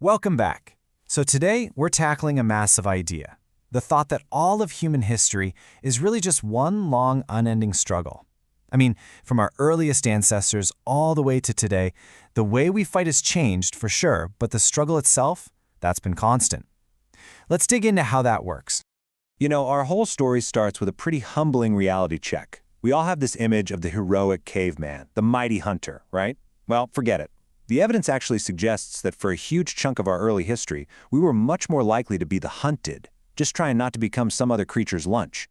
Welcome back. So today, we're tackling a massive idea. The thought that all of human history is really just one long, unending struggle. I mean, from our earliest ancestors all the way to today, the way we fight has changed for sure, but the struggle itself, that's been constant. Let's dig into how that works. You know, our whole story starts with a pretty humbling reality check. We all have this image of the heroic caveman, the mighty hunter, right? Well, forget it. The evidence actually suggests that for a huge chunk of our early history, we were much more likely to be the hunted, just trying not to become some other creature's lunch.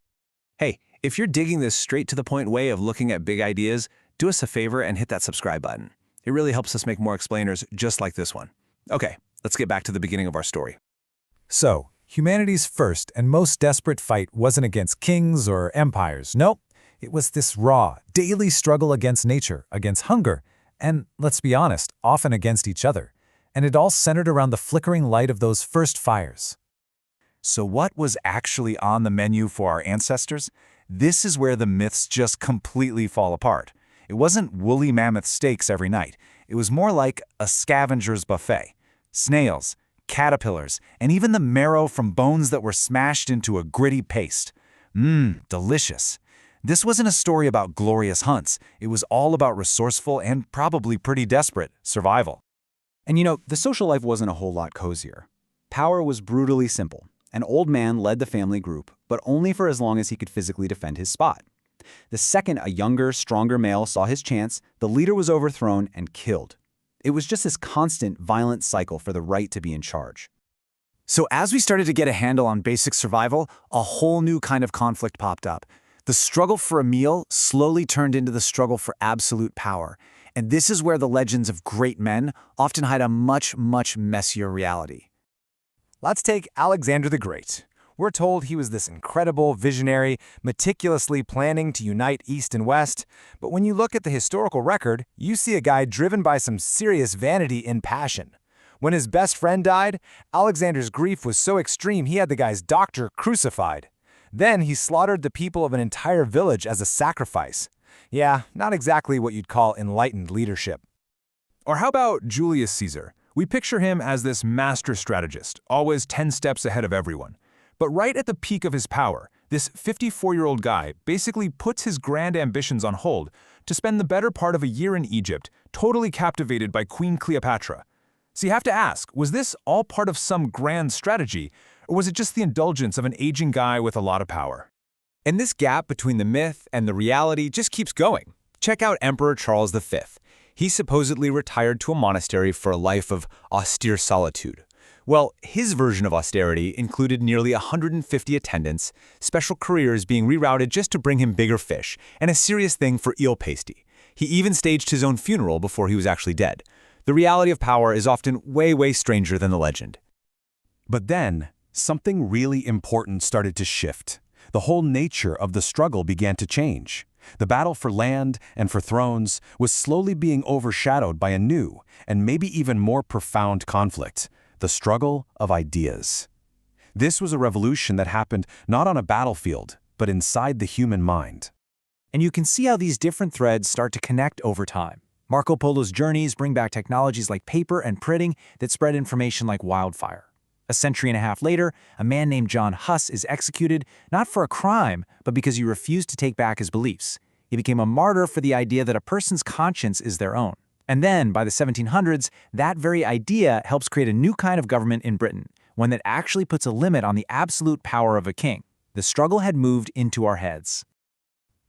Hey, if you're digging this straight-to-the-point way of looking at big ideas, do us a favor and hit that subscribe button. It really helps us make more explainers just like this one. Okay, let's get back to the beginning of our story. So, humanity's first and most desperate fight wasn't against kings or empires. Nope, it was this raw, daily struggle against nature, against hunger, and, let's be honest, often against each other. And it all centered around the flickering light of those first fires. So what was actually on the menu for our ancestors? This is where the myths just completely fall apart. It wasn't woolly mammoth steaks every night. It was more like a scavenger's buffet. Snails, caterpillars, and even the marrow from bones that were smashed into a gritty paste. Delicious. This wasn't a story about glorious hunts. It was all about resourceful and probably pretty desperate survival. And you know, the social life wasn't a whole lot cozier. Power was brutally simple. An old man led the family group, but only for as long as he could physically defend his spot. The second a younger, stronger male saw his chance, the leader was overthrown and killed. It was just this constant, violent cycle for the right to be in charge. So as we started to get a handle on basic survival, a whole new kind of conflict popped up. The struggle for a meal slowly turned into the struggle for absolute power. And this is where the legends of great men often hide a much, much messier reality. Let's take Alexander the Great. We're told he was this incredible visionary, meticulously planning to unite East and West. But when you look at the historical record, you see a guy driven by some serious vanity and passion. When his best friend died, Alexander's grief was so extreme he had the guy's doctor crucified. Then he slaughtered the people of an entire village as a sacrifice. Yeah, not exactly what you'd call enlightened leadership. Or how about Julius Caesar? We picture him as this master strategist, always 10 steps ahead of everyone. But right at the peak of his power, this 54-year-old guy basically puts his grand ambitions on hold to spend the better part of a year in Egypt, totally captivated by Queen Cleopatra. So you have to ask, was this all part of some grand strategy, or was it just the indulgence of an aging guy with a lot of power? And this gap between the myth and the reality just keeps going. Check out Emperor Charles V. He supposedly retired to a monastery for a life of austere solitude. Well, his version of austerity included nearly 150 attendants, special couriers being rerouted just to bring him bigger fish, and a serious thing for eel pasty. He even staged his own funeral before he was actually dead. The reality of power is often way, way stranger than the legend. But then, something really important started to shift. The whole nature of the struggle began to change. The battle for land and for thrones was slowly being overshadowed by a new and maybe even more profound conflict, the struggle of ideas. This was a revolution that happened not on a battlefield, but inside the human mind. And you can see how these different threads start to connect over time. Marco Polo's journeys bring back technologies like paper and printing that spread information like wildfire. A century and a half later, a man named John Huss is executed not for a crime, but because he refused to take back his beliefs. He became a martyr for the idea that a person's conscience is their own. And then, by the 1700s, that very idea helps create a new kind of government in Britain, one that actually puts a limit on the absolute power of a king. The struggle had moved into our heads.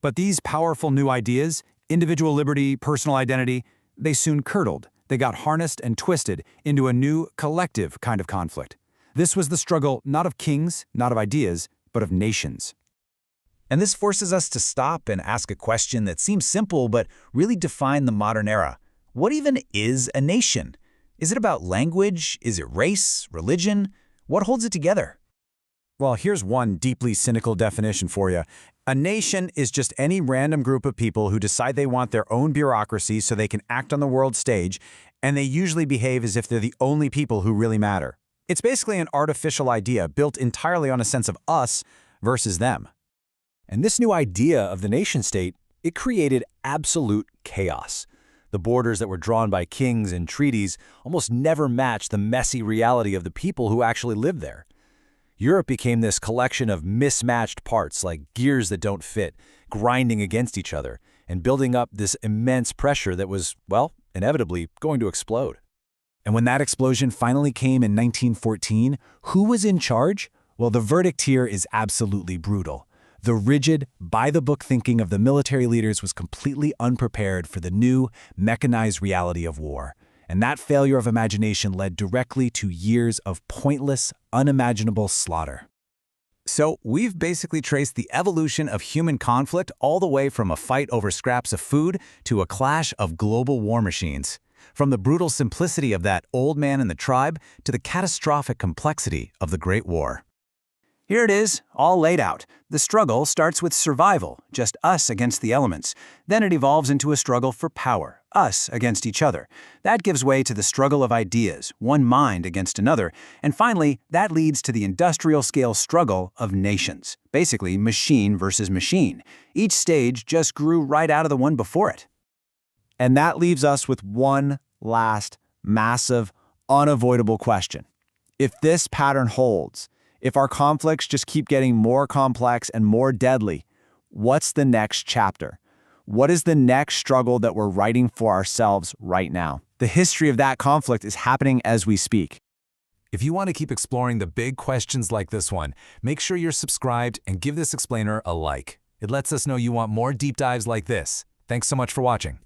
But these powerful new ideas, individual liberty, personal identity, they soon curdled. They got harnessed and twisted into a new, collective kind of conflict. This was the struggle not of kings, not of ideas, but of nations. And this forces us to stop and ask a question that seems simple but really define the modern era. What even is a nation? Is it about language? Is it race? Religion? What holds it together? Well, here's one deeply cynical definition for you. A nation is just any random group of people who decide they want their own bureaucracy so they can act on the world stage, and they usually behave as if they're the only people who really matter. It's basically an artificial idea built entirely on a sense of us versus them. And this new idea of the nation-state, it created absolute chaos. The borders that were drawn by kings and treaties almost never matched the messy reality of the people who actually lived there. Europe became this collection of mismatched parts like gears that don't fit, grinding against each other, and building up this immense pressure that was, well, inevitably going to explode. And when that explosion finally came in 1914, who was in charge? Well, the verdict here is absolutely brutal. The rigid, by-the-book thinking of the military leaders was completely unprepared for the new, mechanized reality of war. And that failure of imagination led directly to years of pointless, unimaginable slaughter. So we've basically traced the evolution of human conflict all the way from a fight over scraps of food to a clash of global war machines. From the brutal simplicity of that old man in the tribe to the catastrophic complexity of the Great War. Here it is, all laid out. The struggle starts with survival, just us against the elements. Then it evolves into a struggle for power, us against each other. That gives way to the struggle of ideas, one mind against another. And finally, that leads to the industrial-scale struggle of nations. Basically, machine versus machine. Each stage just grew right out of the one before it. And that leaves us with one last, massive, unavoidable question. If this pattern holds, if our conflicts just keep getting more complex and more deadly, what's the next chapter? What is the next struggle that we're writing for ourselves right now? The history of that conflict is happening as we speak. If you want to keep exploring the big questions like this one, make sure you're subscribed and give this explainer a like. It lets us know you want more deep dives like this. Thanks so much for watching.